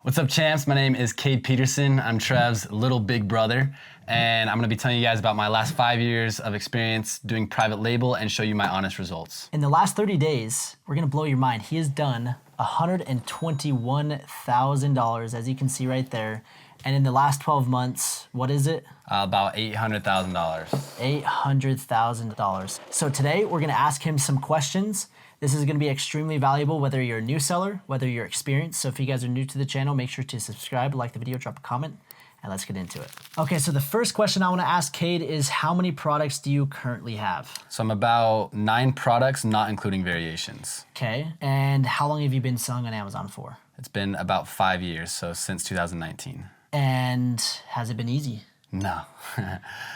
What's up, champs? My name is Kade Peterson. I'm Trev's little big brother, and I'm gonna be telling you guys about my last 5 years of experience doing private label and show you my honest results. In the last 30 days, we're gonna blow your mind. He has done $121,000, as you can see right there. And in the last 12 months, what is it? About $800,000. $800,000. So today we're gonna ask him some questions. This is gonna be extremely valuable, whether you're a new seller, whether you're experienced. So if you guys are new to the channel, make sure to subscribe, like the video, drop a comment, and let's get into it. Okay, so the first question I wanna ask Kade is, how many products do you currently have? So I'm about 9 products, not including variations. Okay, and how long have you been selling on Amazon for? It's been about 5 years, so since 2019. And has it been easy? No.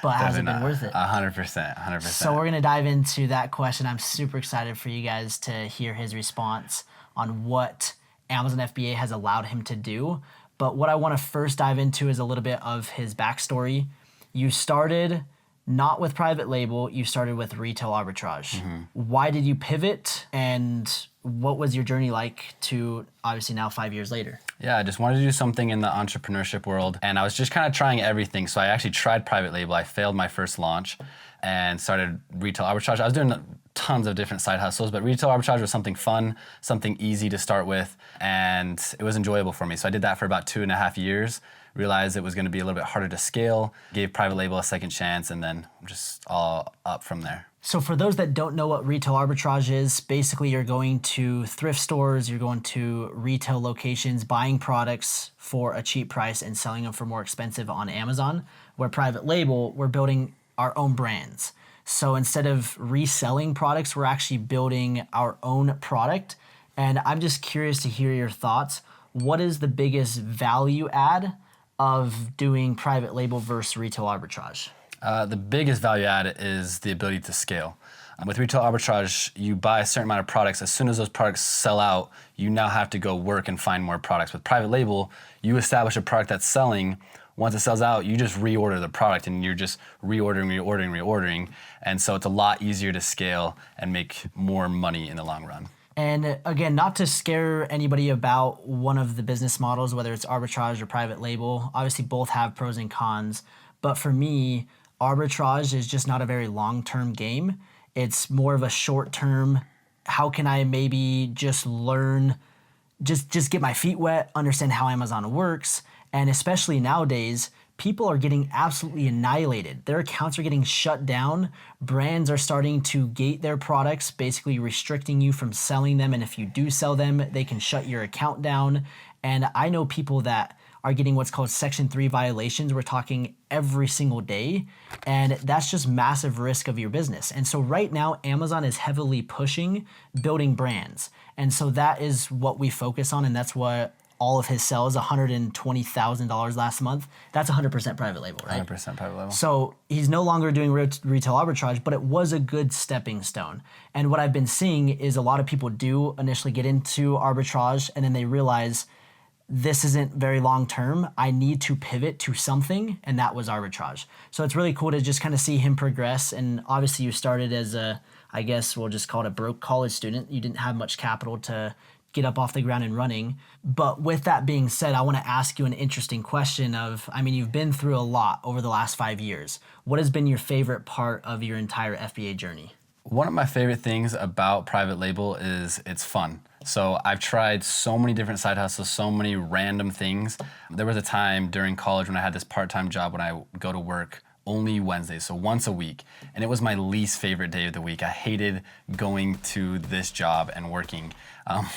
But has it been worth it? 100%. So we're gonna dive into that question. I'm super excited for you guys to hear his response on what Amazon FBA has allowed him to do. But what I wanna first dive into is a little bit of his backstory. You started not with private label, you started with retail arbitrage. Mm-hmm. Why did you pivot, and what was your journey like to obviously now 5 years later? Yeah, I just wanted to do something in the entrepreneurship world, and I was just kind of trying everything. So I actually tried private label. I failed my first launch and started retail arbitrage. I was doing tons of different side hustles, but retail arbitrage was something fun, something easy to start with, and it was enjoyable for me. So I did that for about 2.5 years, realized it was gonna be a little bit harder to scale, gave private label a second chance, and then just all up from there. So for those that don't know what retail arbitrage is, basically you're going to thrift stores, you're going to retail locations, buying products for a cheap price and selling them for more expensive on Amazon. Where private label, we're building our own brands. So instead of reselling products, we're actually building our own product. And I'm just curious to hear your thoughts. What is the biggest value add of doing private label versus retail arbitrage? The biggest value add is the ability to scale. With retail arbitrage, you buy a certain amount of products. As soon as those products sell out, you now have to go work and find more products. With private label, you establish a product that's selling. Once it sells out, you just reorder the product, and you're just reordering. And so it's a lot easier to scale and make more money in the long run. And again, not to scare anybody about one of the business models, whether it's arbitrage or private label, obviously both have pros and cons. But for me, arbitrage is just not a very long-term game. It's more of a short-term, how can I maybe just learn, just get my feet wet, understand how Amazon works. And especially nowadays, people are getting absolutely annihilated. Their accounts are getting shut down. Brands are starting to gate their products, basically restricting you from selling them. And if you do sell them, they can shut your account down. And I know people that are getting what's called Section 3 violations. We're talking every single day. And that's just massive risk of your business. And so right now, Amazon is heavily pushing building brands. And so that is what we focus on. And that's what all of his sales, $120,000 last month, that's 100% private label, right? 100% private label. So he's no longer doing retail arbitrage, but it was a good stepping stone. And what I've been seeing is a lot of people do initially get into arbitrage, and then they realize this isn't very long term. I need to pivot to something, and that was arbitrage. So it's really cool to just kind of see him progress. And obviously you started as a, I guess we'll just call it a broke college student. You didn't have much capital to get up off the ground and running. But with that being said, I want to ask you an interesting question of, I mean, you've been through a lot over the last 5 years. What has been your favorite part of your entire FBA journey? One of my favorite things about private label is it's fun. So I've tried so many different side hustles, so many random things. There was a time during college when I had this part-time job when I would go to work only Wednesdays, so once a week. And it was my least favorite day of the week. I hated going to this job and working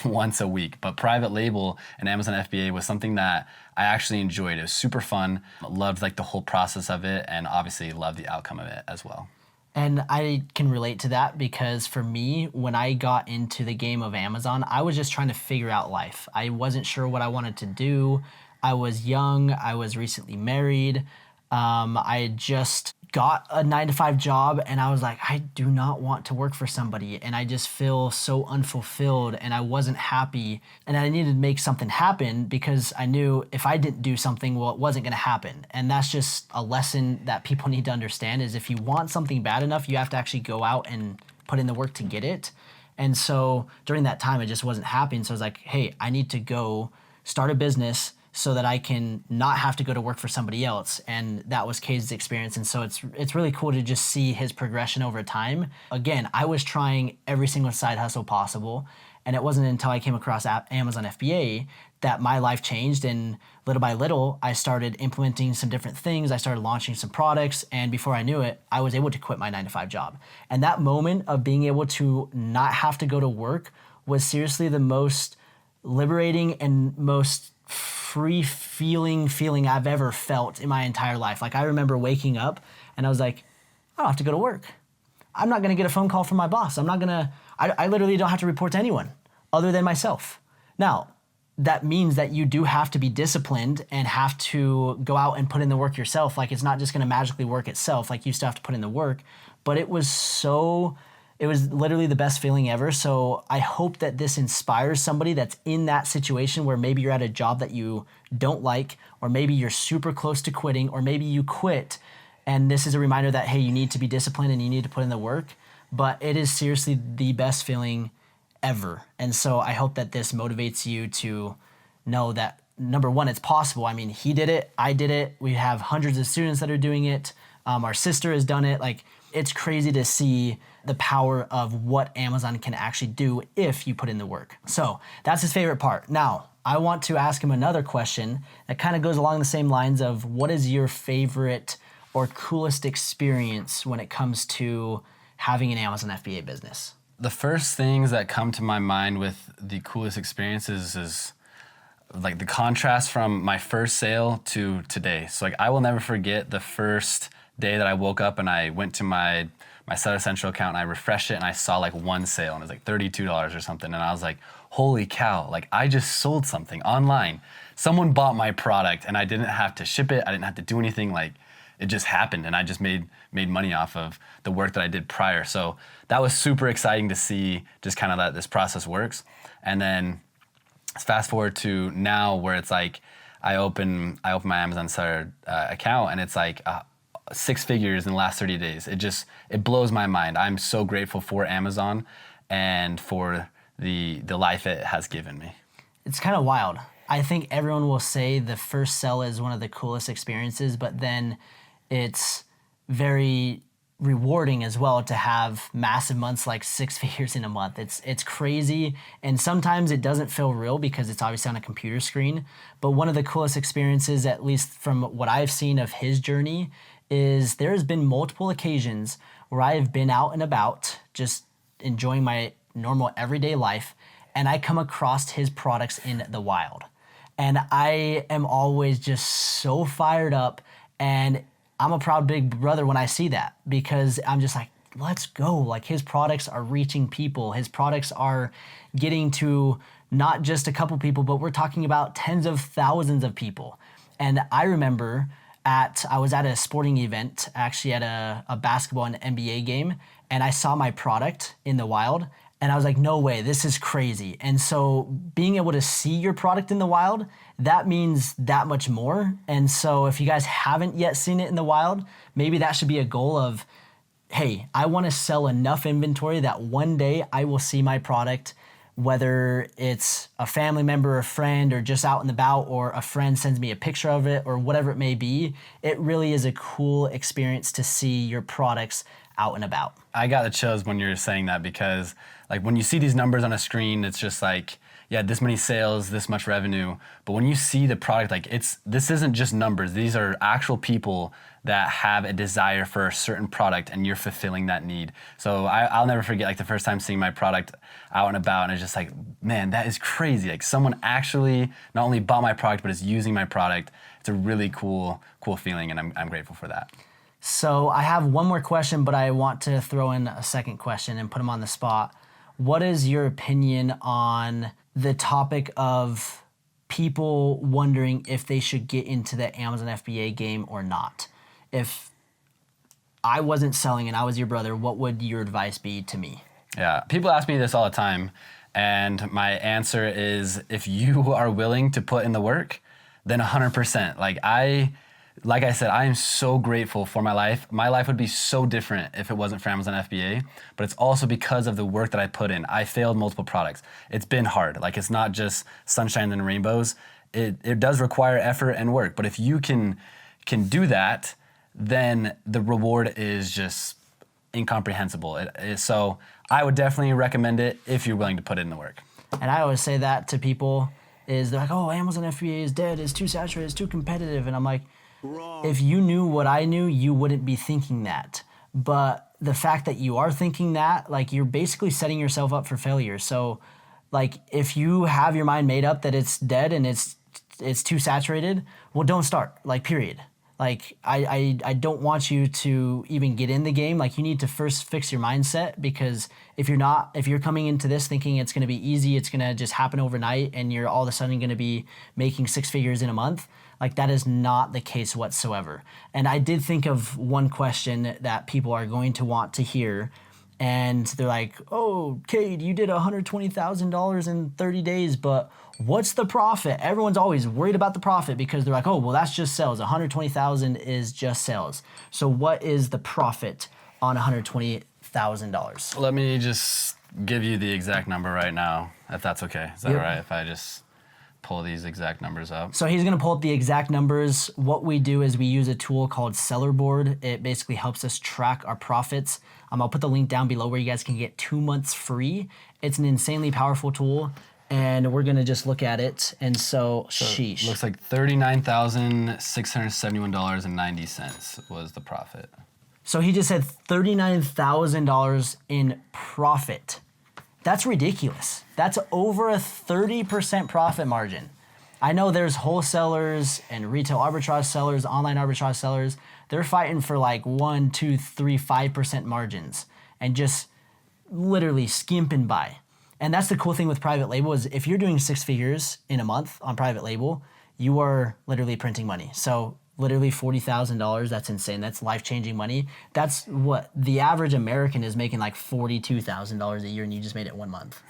once a week. But private label and Amazon FBA was something that I actually enjoyed. It was super fun. Loved like the whole process of it, and obviously loved the outcome of it as well. And I can relate to that because for me, when I got into the game of Amazon, I was just trying to figure out life. I wasn't sure what I wanted to do. I was young. I was recently married. I had just got a 9-to-5 job, and I was like, I do not want to work for somebody, and I just feel so unfulfilled, and I wasn't happy, and I needed to make something happen because I knew if I didn't do something, well, it wasn't going to happen. And that's just a lesson that people need to understand is if you want something bad enough, you have to actually go out and put in the work to get it. And so during that time, it just wasn't happening. So I was like, hey, I need to go start a business so that I can not have to go to work for somebody else. And that was Kade's experience. And so it's really cool to just see his progression over time. Again, I was trying every single side hustle possible. And it wasn't until I came across Amazon FBA that my life changed. And little by little, I started implementing some different things. I started launching some products. And before I knew it, I was able to quit my 9-to-5 job. And that moment of being able to not have to go to work was seriously the most liberating and most free feeling I've ever felt in my entire life. Like I remember waking up and I was like, I don't have to go to work. I'm not gonna get a phone call from my boss. I literally don't have to report to anyone other than myself. Now, that means that you do have to be disciplined and have to go out and put in the work yourself. Like it's not just gonna magically work itself. Like you still have to put in the work. But it was literally the best feeling ever. So I hope that this inspires somebody that's in that situation where maybe you're at a job that you don't like, or maybe you're super close to quitting, or maybe you quit. And this is a reminder that, hey, you need to be disciplined and you need to put in the work. But it is seriously the best feeling ever. And so I hope that this motivates you to know that, number one, it's possible. I mean, he did it, I did it. We have hundreds of students that are doing it. Our sister has done it. Like, it's crazy to see the power of what Amazon can actually do if you put in the work. So that's his favorite part. Now, I want to ask him another question that kind of goes along the same lines of what is your favorite or coolest experience when it comes to having an Amazon FBA business? The first things that come to my mind with the coolest experiences is like the contrast from my first sale to today. So like I will never forget the first day that I woke up and I went to my Seller Central account and I refreshed it and I saw like one sale and it was like $32 or something. And I was like, holy cow, like I just sold something online. Someone bought my product and I didn't have to ship it. I didn't have to do anything. Like it just happened and I just made money off of the work that I did prior. So that was super exciting to see just kind of that this process works. And then fast forward to now where it's like I open my Amazon Seller account and it's like 6 figures in the last 30 days. It blows my mind. I'm so grateful for Amazon and for the life it has given me. It's kind of wild. I think everyone will say the first sell is one of the coolest experiences, but then it's very rewarding as well to have massive months like 6 figures in a month. It's crazy, and sometimes it doesn't feel real because it's obviously on a computer screen. But one of the coolest experiences, at least from what I've seen of his journey, is there's been multiple occasions where I have been out and about just enjoying my normal everyday life and I come across his products in the wild. And I am always just so fired up, and I'm a proud big brother when I see that because I'm just like, let's go. Like his products are reaching people. His products are getting to not just a couple people, but we're talking about tens of thousands of people. And I remember I was at a sporting event, actually at a basketball and NBA game, and I saw my product in the wild, and I was like, no way, this is crazy. And so being able to see your product in the wild, that means that much more. And so if you guys haven't yet seen it in the wild, maybe that should be a goal of, hey, I want to sell enough inventory that one day I will see my product, whether it's a family member, a friend, or just out and about, or a friend sends me a picture of it, or whatever it may be. It really is a cool experience to see your products out and about. I got the chills when you were saying that because like when you see these numbers on a screen, it's just like, yeah, this many sales, this much revenue. But when you see the product, like this isn't just numbers. These are actual people that have a desire for a certain product and you're fulfilling that need. So I'll never forget like the first time seeing my product out and about, and it's just like, man, that is crazy. Like someone actually not only bought my product, but is using my product. It's a really cool feeling, and I'm grateful for that. So I have one more question, but I want to throw in a second question and put him on the spot. What is your opinion on the topic of people wondering if they should get into the Amazon FBA game or not? If I wasn't selling and I was your brother, what would your advice be to me? Yeah, people ask me this all the time, and my answer is if you are willing to put in the work, then 100%. Like Like I said, I am so grateful for my life. My life would be so different if it wasn't for Amazon FBA, but it's also because of the work that I put in. I failed multiple products. It's been hard. Like, it's not just sunshine and rainbows. It does require effort and work, but if you can do that, then the reward is just incomprehensible. So I would definitely recommend it if you're willing to put in the work. And I always say that to people is they're like, oh, Amazon FBA is dead, it's too saturated, it's too competitive. And I'm like, if you knew what I knew, you wouldn't be thinking that. But the fact that you are thinking that, like, you're basically setting yourself up for failure. So, like, if you have your mind made up that it's dead and it's too saturated, well, don't start, like, period. Like, I don't want you to even get in the game. Like, you need to first fix your mindset, because if you're coming into this thinking it's going to be easy, it's going to just happen overnight, and you're all of a sudden going to be making 6 figures in a month, like, that is not the case whatsoever. And I did think of one question that people are going to want to hear, and they're like, oh, Kade, you did $120,000 in 30 days, but what's the profit? Everyone's always worried about the profit because they're like, oh, well, that's just sales. 120,000 is just sales. So what is the profit on $120,000? Let me just give you the exact number right now, if that's okay. Is that all right if I just pull these exact numbers up? So he's going to pull up the exact numbers. What we do is we use a tool called Seller Board. It basically helps us track our profits. I'll put the link down below where you guys can get 2 months free. It's an insanely powerful tool, and we're going to just look at it. And so sheesh. Looks like $39,671.90 was the profit. So he just said $39,000 in profit. That's ridiculous. That's over a 30% profit margin. I know there's wholesalers and retail arbitrage sellers, online arbitrage sellers. They're fighting for like 1, 2, 3, 5% margins and just literally skimping by. And that's the cool thing with private label is if you're doing 6 figures in a month on private label, you are literally printing money. So literally $40,000, that's insane. That's life-changing money. That's what the average American is making, like $42,000 a year, and you just made it 1 month.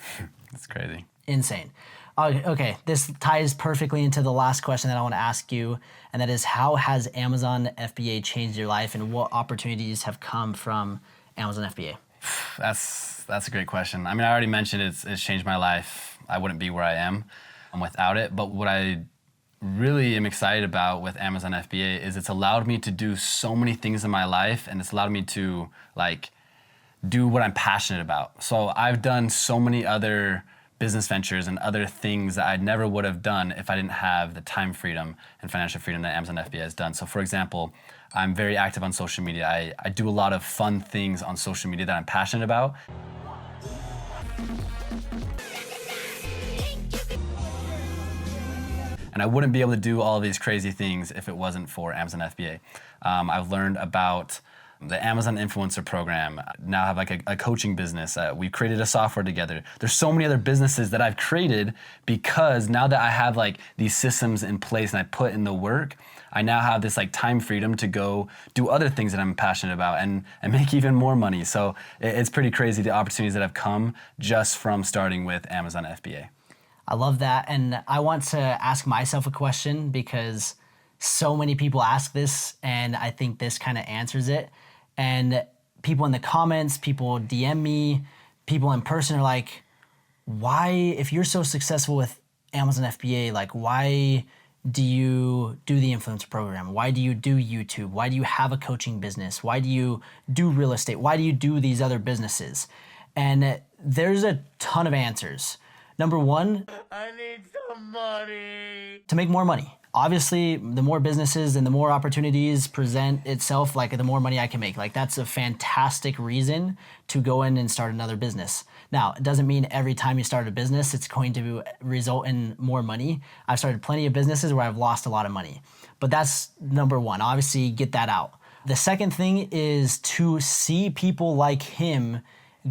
That's crazy. Insane. Okay, this ties perfectly into the last question that I want to ask you, and that is, how has Amazon FBA changed your life, and what opportunities have come from Amazon FBA? That's a great question. I mean, I already mentioned it's changed my life. I wouldn't be where I am without it. But what I really am excited about with Amazon FBA is it's allowed me to do so many things in my life, and it's allowed me to like do what I'm passionate about. So I've done so many other business ventures and other things that I never would have done if I didn't have the time freedom and financial freedom that Amazon FBA has done. So for example, I'm very active on social media. I do a lot of fun things on social media that I'm passionate about. And I wouldn't be able to do all of these crazy things if it wasn't for Amazon FBA. I've learned about the Amazon Influencer Program. Now I have like a coaching business. We've created a software together. There's so many other businesses that I've created because now that I have like these systems in place and I put in the work, I now have this like time freedom to go do other things that I'm passionate about and make even more money. So it's pretty crazy the opportunities that have come just from starting with Amazon FBA. I love that. And I want to ask myself a question because so many people ask this, and I think this kind of answers it. And people in the comments, people DM me, people in person are like, why, if you're so successful with Amazon FBA, like, why do you do the influencer program? Why do you do YouTube? Why do you have a coaching business? Why do you do real estate? Why do you do these other businesses? And there's a ton of answers. Number one, I need some money. To make more money. Obviously, the more businesses and the more opportunities present itself, like the more money I can make. Like, that's a fantastic reason to go in and start another business. Now, it doesn't mean every time you start a business, it's going to result in more money. I've started plenty of businesses where I've lost a lot of money. But that's number one. Obviously, get that out. The second thing is to see people like him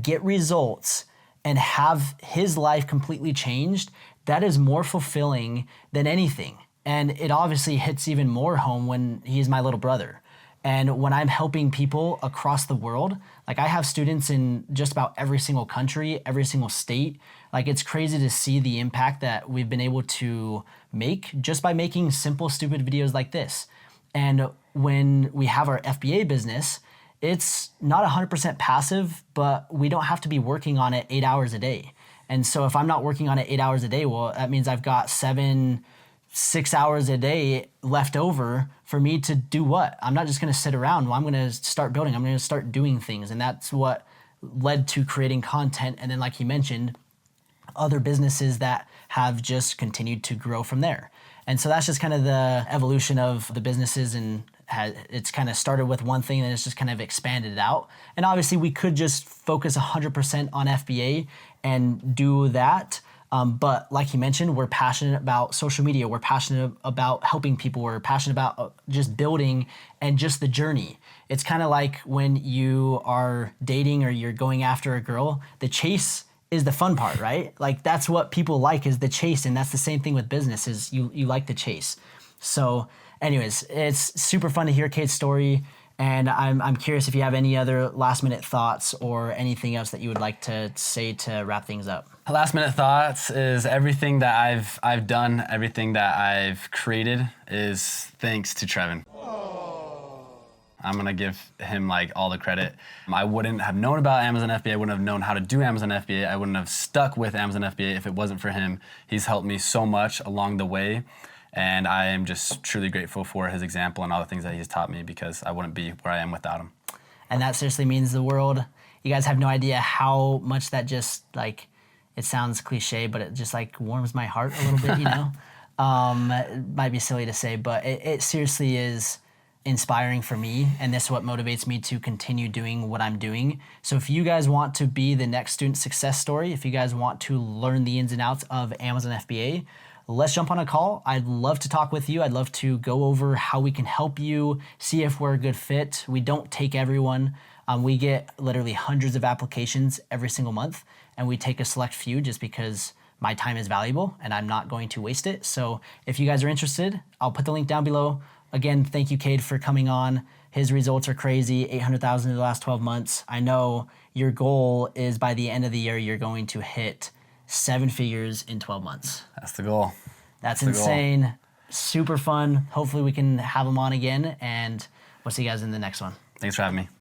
get results and have his life completely changed. That is more fulfilling than anything. And it obviously hits even more home when he's my little brother. And when I'm helping people across the world, like I have students in just about every single country, every single state. Like, it's crazy to see the impact that we've been able to make just by making simple, stupid videos like this. And when we have our FBA business, it's not 100% passive, but we don't have to be working on it 8 hours a day. And so if I'm not working on it 8 hours a day, well, that means I've got 6 hours a day left over for me to do what? I'm not just going to sit around. Well, I'm going to start building. I'm going to start doing things. And that's what led to creating content. And then, like he mentioned, other businesses that have just continued to grow from there. And so that's just kind of the evolution of the businesses, and it's kind of started with one thing and it's just kind of expanded out. And obviously we could just focus 100% on FBA and do that. But like he mentioned, we're passionate about social media. We're passionate about helping people. We're passionate about just building and just the journey. It's kind of like when you are dating or you're going after a girl, the chase is the fun part, right? Like that's what people like, is the chase. And that's the same thing with business, is you like the chase. So anyways, it's super fun to hear Kade's story. And I'm curious if you have any other last minute thoughts or anything else that you would like to say to wrap things up. Last minute thoughts is everything that I've done, everything that I've created is thanks to Trevin. I'm gonna give him like all the credit. I wouldn't have known about Amazon FBA. I wouldn't have known how to do Amazon FBA. I wouldn't have stuck with Amazon FBA if it wasn't for him. He's helped me so much along the way. And I am just truly grateful for his example and all the things that he's taught me, because I wouldn't be where I am without him. And that seriously means the world. You guys have no idea how much that just, like, it sounds cliche, but it just like warms my heart a little bit, you know? It might be silly to say, but it seriously is inspiring for me, and this is what motivates me to continue doing what I'm doing. So if you guys want to be the next student success story, if you guys want to learn the ins and outs of Amazon FBA, let's jump on a call. I'd love to talk with you. I'd love to go over how we can help you, see if we're a good fit. We don't take everyone. We get literally hundreds of applications every single month, and we take a select few just because my time is valuable and I'm not going to waste it. So if you guys are interested, I'll put the link down below. Again, thank you, Kade, for coming on. His results are crazy, 800,000 in the last 12 months. I know your goal is by the end of the year, you're going to hit 7 figures in 12 months. That's the goal. That's insane. Super fun. Hopefully we can have him on again, and we'll see you guys in the next one. Thanks for having me.